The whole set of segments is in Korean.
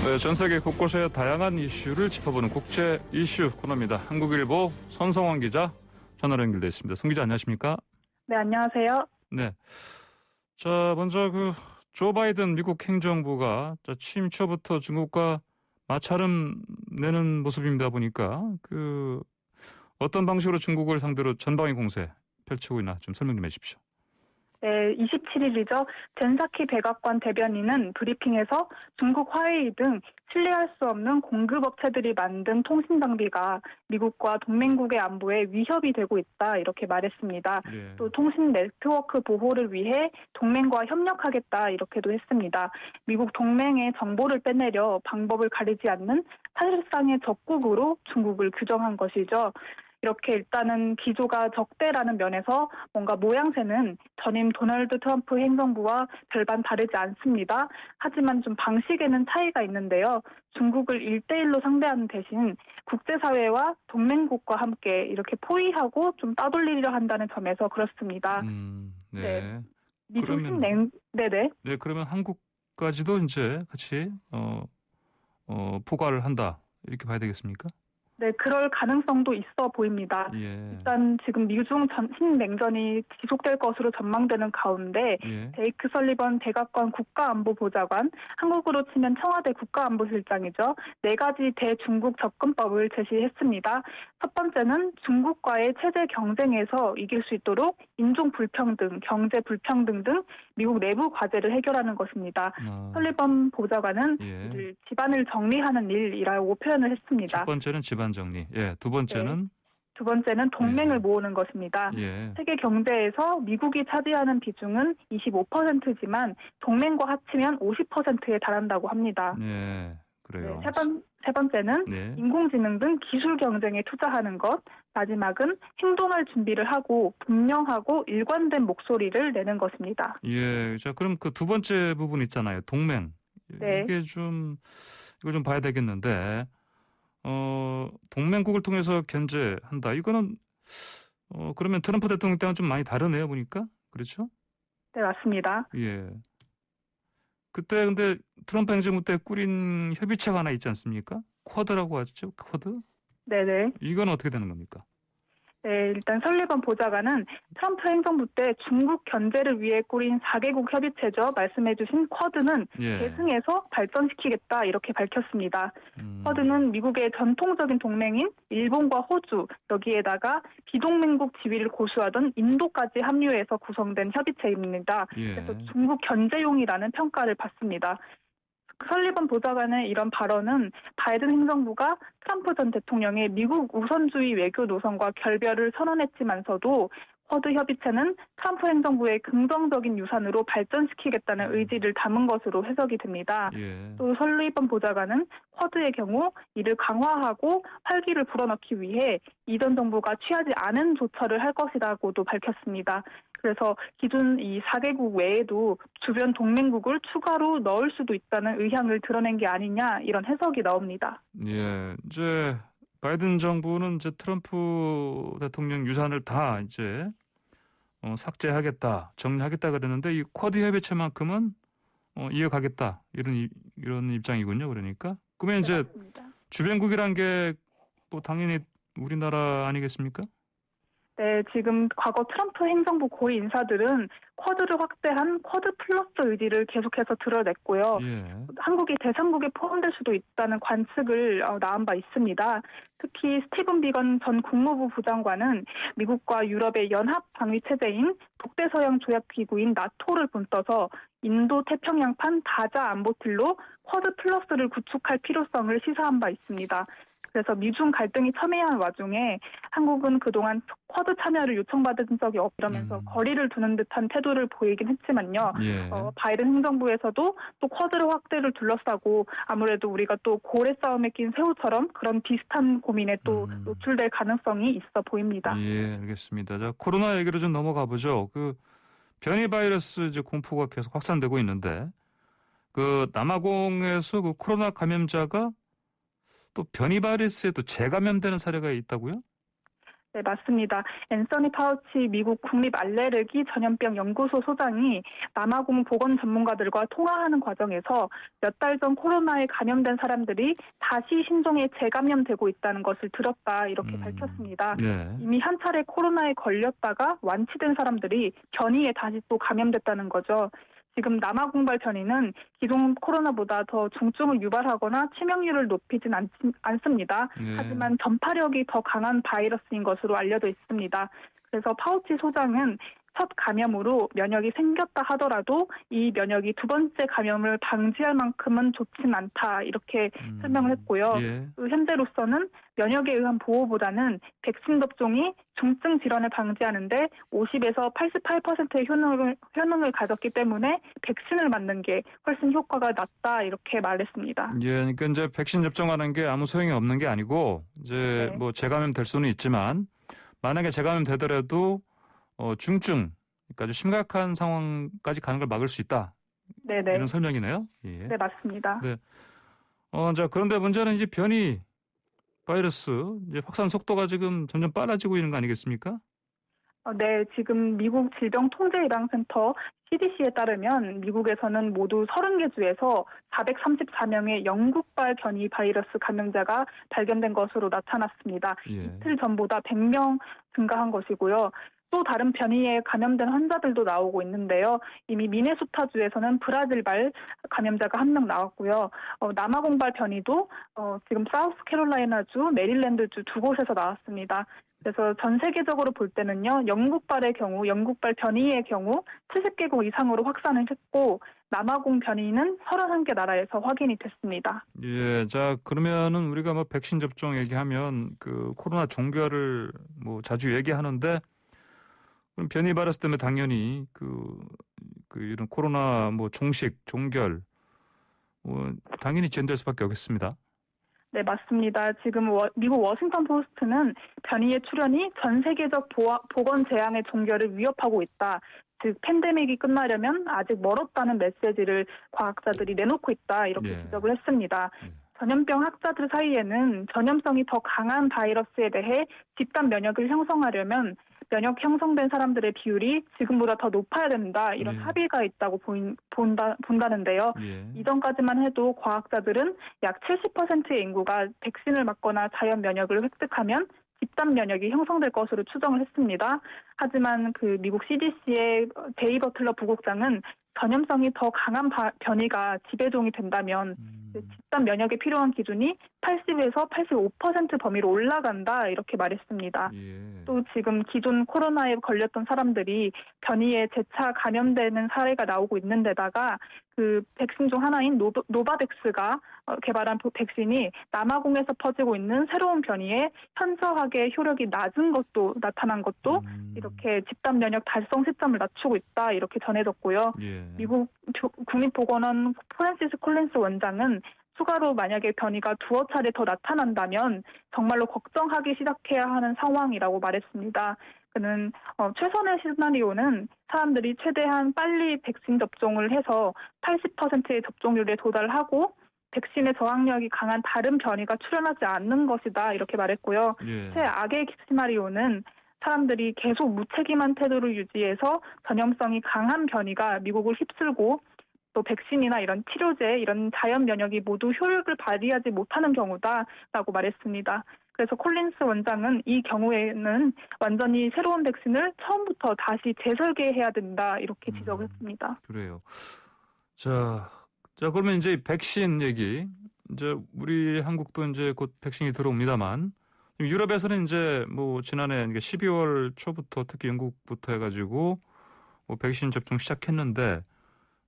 네, 전 세계 곳곳의 다양한 이슈를 짚어보는 국제 이슈 코너입니다. 한국일보 손성환 기자 전화로 연결돼 있습니다. 송 기자 안녕하십니까? 네, 안녕하세요. 네. 자, 먼저 조 바이든 미국 행정부가 취임 초부터 중국과 마찰음 내는 모습입니다. 보니까 어떤 방식으로 중국을 상대로 전방위 공세 펼치고 있나 좀 설명 좀 해주십시오. 네, 27일이죠. 젠사키 백악관 대변인은 브리핑에서 중국 화웨이 등 신뢰할 수 없는 공급업체들이 만든 통신 장비가 미국과 동맹국의 안보에 위협이 되고 있다 이렇게 말했습니다. 예. 또 통신 네트워크 보호를 위해 동맹과 협력하겠다 이렇게도 했습니다. 미국 동맹의 정보를 빼내려 방법을 가리지 않는 사실상의 적국으로 중국을 규정한 것이죠. 이렇게 일단은 기조가 적대라는 면에서 뭔가 모양새는 전임 도널드 트럼프 행정부와 별반 다르지 않습니다. 하지만 좀 방식에는 차이가 있는데요. 중국을 1대1로 상대하는 대신 국제사회와 동맹국과 함께 이렇게 포위하고 좀 따돌리려 한다는 점에서 그렇습니다. 네. 네네. 네, 그러면 한국까지도 이제 같이 포괄을 한다 이렇게 봐야 되겠습니까? 네, 그럴 가능성도 있어 보입니다. 예. 일단 지금 미중 신냉전이 지속될 것으로 전망되는 가운데 예. 제이크 설리번 백악관 국가안보보좌관, 한국으로 치면 청와대 국가안보실장이죠. 4가지 대중국 접근법을 제시했습니다. 첫 번째는 중국과의 체제 경쟁에서 이길 수 있도록 인종 불평등, 경제 불평등 등 미국 내부 과제를 해결하는 것입니다. 설리번 보좌관은 예. 집안을 정리하는 일이라고 표현을 했습니다. 첫 번째는 집안 정리. 예. 두 번째는 네. 두 번째는 동맹을 모으는 것입니다. 예. 세계 경제에서 미국이 차지하는 비중은 25%지만 동맹과 합치면 50%에 달한다고 합니다. 예. 그래요. 네, 세 번째는 네. 인공지능 등 기술 경쟁에 투자하는 것. 마지막은 행동할 준비를 하고 분명하고 일관된 목소리를 내는 것입니다. 예. 자, 그럼 그 두 번째 부분 있잖아요. 동맹. 네. 이걸 좀 봐야 되겠는데, 동맹국을 통해서 견제한다. 이거는, 그러면 트럼프 대통령 때는 좀 많이 다르네요, 보니까. 그렇죠? 네, 맞습니다. 예. 그때 근데 트럼프 행정부 때 꾸린 협의체가 하나 있지 않습니까? 쿼드라고 하죠, 쿼드? 네네. 이건 어떻게 되는 겁니까? 네, 일단 설리번 보좌관은 트럼프 행정부 때 중국 견제를 위해 꾸린 4개국 협의체죠. 말씀해주신 쿼드는 예. 계승해서 발전시키겠다 이렇게 밝혔습니다. 쿼드는 미국의 전통적인 동맹인 일본과 호주, 여기에다가 비동맹국 지위를 고수하던 인도까지 합류해서 구성된 협의체입니다. 예. 그래서 중국 견제용이라는 평가를 받습니다. 설리번 보좌관의 이런 발언은 바이든 행정부가 트럼프 전 대통령의 미국 우선주의 외교 노선과 결별을 선언했지만서도 쿼드 협의체는 트럼프 행정부의 긍정적인 유산으로 발전시키겠다는 의지를 담은 것으로 해석이 됩니다. 예. 또 설리번 보좌관은 쿼드의 경우 이를 강화하고 활기를 불어넣기 위해 이전 정부가 취하지 않은 조처를 할 것이라고도 밝혔습니다. 그래서 기존 이 4개국 외에도 주변 동맹국을 추가로 넣을 수도 있다는 의향을 드러낸 게 아니냐 이런 해석이 나옵니다. 예. 이제 바이든 정부는 이제 트럼프 대통령 유산을 다 이제 삭제하겠다, 정리하겠다 그랬는데 이 쿼드 협의체만큼은 이어가겠다 이런 입장이군요. 그러니까 그러면 이제 맞습니다. 주변국이란 게 뭐 당연히 우리나라 아니겠습니까? 네, 지금 과거 트럼프 행정부 고위 인사들은 쿼드를 확대한 쿼드 플러스 의지를 계속해서 드러냈고요. 예. 한국이 대상국에 포함될 수도 있다는 관측을 낳은 바 있습니다. 특히 스티븐 비건 전 국무부 부장관은 미국과 유럽의 연합 방위 체제인 북대서양 조약기구인 나토를 본떠서 인도 태평양판 다자 안보틀로 쿼드 플러스를 구축할 필요성을 시사한 바 있습니다. 그래서 미중 갈등이 첨예한 와중에 한국은 그동안 쿼드 참여를 요청받은 적이 없으면서 거리를 두는 듯한 태도를 보이긴 했지만요. 예. 바이든 행정부에서도 또 쿼드를 확대를 둘러싸고 아무래도 우리가 또 고래 싸움에 낀 새우처럼 그런 비슷한 고민에 또 노출될 가능성이 있어 보입니다. 예, 알겠습니다. 자, 코로나 얘기로 좀 넘어가 보죠. 변이 바이러스 이제 공포가 계속 확산되고 있는데 남아공에서 코로나 감염자가 또 변이 바이러스에 또 재감염되는 사례가 있다고요? 네, 맞습니다. 앤서니 파우치 미국 국립알레르기 전염병 연구소 소장이 남아공 보건 전문가들과 통화하는 과정에서 몇 달 전 코로나에 감염된 사람들이 다시 신종에 재감염되고 있다는 것을 들었다 이렇게 밝혔습니다. 네. 이미 한 차례 코로나에 걸렸다가 완치된 사람들이 변이에 다시 또 감염됐다는 거죠. 지금 남아공발 변이는 기존 코로나보다 더 중증을 유발하거나 치명률을 높이진 않습니다. 네. 하지만 전파력이 더 강한 바이러스인 것으로 알려져 있습니다. 그래서 파우치 소장은 첫 감염으로 면역이 생겼다 하더라도 이 면역이 두 번째 감염을 방지할 만큼은 좋진 않다 이렇게 설명을 했고요. 예. 현재로서는 면역에 의한 보호보다는 백신 접종이 중증 질환을 방지하는데 50에서 88%의 효능을 가졌기 때문에 백신을 맞는 게 훨씬 효과가 낮다 이렇게 말했습니다. 예, 그러니까 이제 백신 접종하는 게 아무 소용이 없는 게 아니고 이제 네. 뭐 재감염 될 수는 있지만 만약에 재감염 되더라도 중증, 그러니까 아주 심각한 상황까지 가는 걸 막을 수 있다. 네네. 이런 설명이네요. 예. 네, 맞습니다. 네. 자, 그런데 문제는 이제 변이 바이러스 이제 확산 속도가 지금 점점 빨라지고 있는 거 아니겠습니까? 네, 지금 미국 질병통제예방센터 CDC에 따르면 미국에서는 모두 30개 주에서 434명의 영국발 변이 바이러스 감염자가 발견된 것으로 나타났습니다. 예. 이틀 전보다 100명 증가한 것이고요. 또 다른 변이에 감염된 환자들도 나오고 있는데요. 이미 미네소타주에서는 브라질발 감염자가 1명 나왔고요. 남아공발 변이도 지금 사우스캐롤라이나주, 메릴랜드주 두 곳에서 나왔습니다. 그래서 전 세계적으로 볼 때는요, 영국발 변이의 경우 70개국 이상으로 확산을 했고, 남아공 변이는 31개 나라에서 확인이 됐습니다. 예, 자, 그러면은 우리가 뭐 백신 접종 얘기하면 그 코로나 종결을 뭐 자주 얘기하는데 그럼 변이 바이러스 때문에 당연히 그 이런 코로나 뭐 종결 당연히 지연될 수밖에 없겠습니다. 네, 맞습니다. 지금 미국 워싱턴 포스트는 변이의 출현이 전 세계적 보건 재앙의 종결을 위협하고 있다. 즉 팬데믹이 끝나려면 아직 멀었다는 메시지를 과학자들이 내놓고 있다. 이렇게 지적을 했습니다. 전염병 학자들 사이에는 전염성이 더 강한 바이러스에 대해 집단 면역을 형성하려면 면역 형성된 사람들의 비율이 지금보다 더 높아야 된다. 이런 합의가 있다고 본다는데요. 이전까지만 해도 과학자들은 약 70%의 인구가 백신을 맞거나 자연 면역을 획득하면 집단 면역이 형성될 것으로 추정을 했습니다. 하지만 그 미국 CDC의 데이 버틀러 부국장은 전염성이 더 강한 변이가 지배종이 된다면 집단 면역에 필요한 기준이 80에서 85% 범위로 올라간다 이렇게 말했습니다. 또 지금 기존 코로나에 걸렸던 사람들이 변이에 재차 감염되는 사례가 나오고 있는데다가 그 백신 중 하나인 노바백스가 개발한 백신이 남아공에서 퍼지고 있는 새로운 변이에 현저하게 효력이 낮은 것도 나타난 것도 이렇게 집단 면역 달성 시점을 낮추고 있다 이렇게 전해졌고요. 미국 국립보건원 프랜시스 콜린스 원장은 추가로 만약에 변이가 두어 차례 더 나타난다면 정말로 걱정하기 시작해야 하는 상황이라고 말했습니다. 그는 최선의 시나리오는 사람들이 최대한 빨리 백신 접종을 해서 80%의 접종률에 도달하고 백신의 저항력이 강한 다른 변이가 출현하지 않는 것이다 이렇게 말했고요. 최악의 시나리오는 사람들이 계속 무책임한 태도를 유지해서 전염성이 강한 변이가 미국을 휩쓸고 또 백신이나 이런 치료제, 이런 자연 면역이 모두 효력을 발휘하지 못하는 경우다라고 말했습니다. 그래서 콜린스 원장은 이 경우에는 완전히 새로운 백신을 처음부터 다시 재설계해야 된다 이렇게 지적을 했습니다. 그래요. 자 그러면 이제 백신 얘기, 이제 우리 한국도 이제 곧 백신이 들어옵니다만 유럽에서는 이제 뭐 지난해 12월 초부터 특히 영국부터 해가지고 뭐 백신 접종 시작했는데.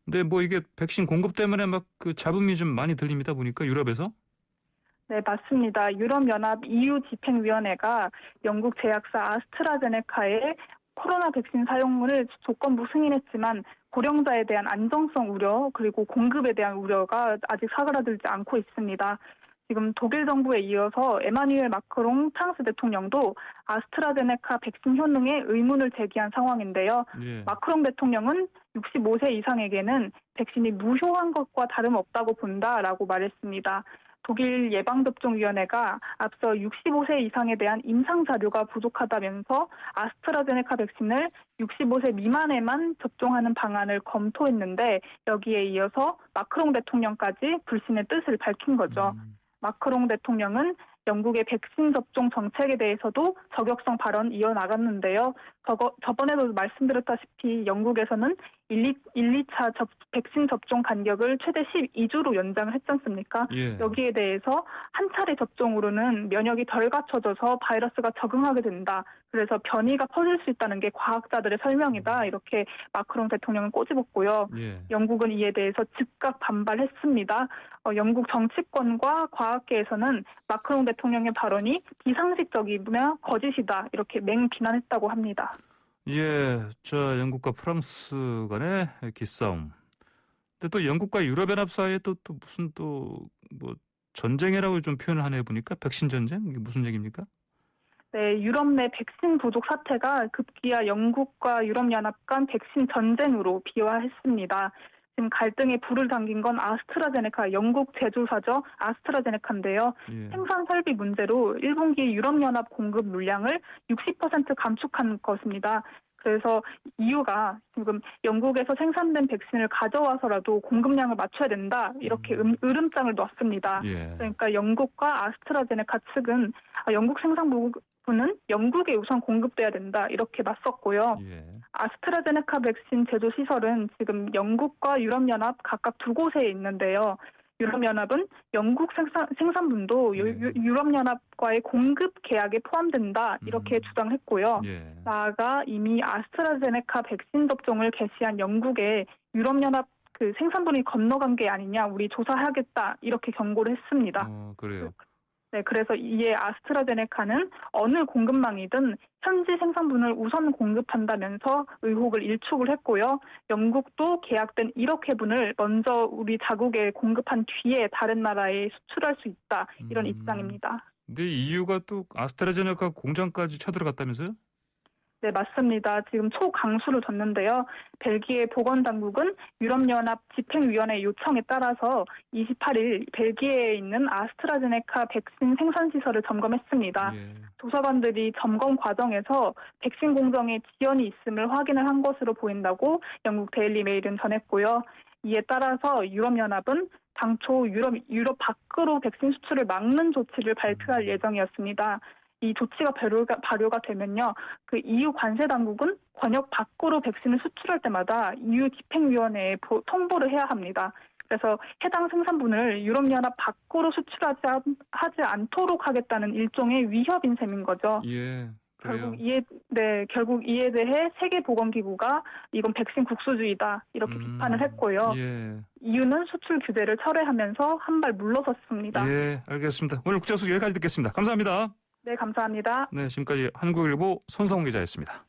근데 뭐 이게 백신 공급 때문에 막 그 잡음이 좀 많이 들립니다 보니까 유럽에서. 네, 맞습니다. 유럽연합 EU 집행위원회가 영국 제약사 아스트라제네카의 코로나 백신 사용을 조건부 승인했지만 고령자에 대한 안정성 우려 그리고 공급에 대한 우려가 아직 사그라들지 않고 있습니다. 지금 독일 정부에 이어서 에마뉘엘 마크롱 프랑스 대통령도 아스트라제네카 백신 효능에 의문을 제기한 상황인데요. 마크롱 대통령은 65세 이상에게는 백신이 무효한 것과 다름없다고 본다라고 말했습니다. 독일 예방접종위원회가 앞서 65세 이상에 대한 임상 자료가 부족하다면서 아스트라제네카 백신을 65세 미만에만 접종하는 방안을 검토했는데 여기에 이어서 마크롱 대통령까지 불신의 뜻을 밝힌 거죠. 마크롱 대통령은 영국의 백신 접종 정책에 대해서도 저격성 발언 이어나갔는데요. 저번에도 말씀드렸다시피 영국에서는 2차 백신 접종 간격을 최대 12주로 연장을 했지 않습니까? 예. 여기에 대해서 한 차례 접종으로는 면역이 덜 갖춰져서 바이러스가 적응하게 된다. 그래서 변이가 퍼질 수 있다는 게 과학자들의 설명이다. 이렇게 마크롱 대통령은 꼬집었고요. 예. 영국은 이에 대해서 즉각 반발했습니다. 영국 정치권과 과학계에서는 마크롱 대통령의 발언이 비상식적이며 거짓이다. 이렇게 맹비난했다고 합니다. 예, 자, 영국과 프랑스 간의 기싸움. 근데 또 영국과 유럽연합 사이에 또 무슨 뭐 전쟁이라고 좀 표현을 하네 보니까 백신 전쟁? 이게 무슨 얘기입니까? 네, 유럽 내 백신 부족 사태가 급기야 영국과 유럽연합 간 백신 전쟁으로 비화했습니다. 지금 갈등에 불을 당긴 건 아스트라제네카, 영국 제조사죠. 아스트라제네카인데요. 예. 생산 설비 문제로 1분기 유럽연합 공급 물량을 60% 감축한 것입니다. 그래서 이유가 지금 영국에서 생산된 백신을 가져와서라도 공급량을 맞춰야 된다. 이렇게 으름장을 놨습니다. 예. 그러니까 영국과 아스트라제네카 측은 영국 생산부는 영국에 우선 공급돼야 된다. 이렇게 맞섰고요. 예. 아스트라제네카 백신 제조 시설은 지금 영국과 유럽연합 각각 두 곳에 있는데요. 유럽연합은 영국 생산분도 유럽연합과의 공급 계약에 포함된다 이렇게 주장했고요. 예. 나아가 이미 아스트라제네카 백신 접종을 개시한 영국에 유럽연합 그 생산분이 건너간 게 아니냐, 우리 조사하겠다 이렇게 경고를 했습니다. 그래요. 네, 그래서 이에 아스트라제네카는 어느 공급망이든 현지 생산분을 우선 공급한다면서 의혹을 일축을 했고요. 영국도 계약된 1억 회분을 먼저 우리 자국에 공급한 뒤에 다른 나라에 수출할 수 있다. 이런 입장입니다. 근데 EU가 또 아스트라제네카 공장까지 쳐들어갔다면서요? 네, 맞습니다. 지금 초강수를 뒀는데요. 벨기에 보건당국은 유럽연합 집행위원회 요청에 따라서 28일 벨기에에 있는 아스트라제네카 백신 생산시설을 점검했습니다. 예. 조사관들이 점검 과정에서 백신 공정에 지연이 있음을 확인을 한 것으로 보인다고 영국 데일리 메일은 전했고요. 이에 따라서 유럽연합은 당초 유럽 밖으로 백신 수출을 막는 조치를 발표할 예정이었습니다. 이 조치가 발효가 되면요, 그 EU 관세 당국은 권역 밖으로 백신을 수출할 때마다 EU 집행위원회에 통보를 해야 합니다. 그래서 해당 생산분을 유럽연합 밖으로 수출하지 않도록 하겠다는 일종의 위협인 셈인 거죠. 예. 그래요. 결국 이에 대해 세계보건기구가 이건 백신 국수주의다 이렇게 비판을 했고요. 예. EU는 수출 규제를 철회하면서 한 발 물러섰습니다. 예, 알겠습니다. 오늘 국제뉴스 여기까지 듣겠습니다. 감사합니다. 네, 감사합니다. 네, 지금까지 한국일보 손성훈 기자였습니다.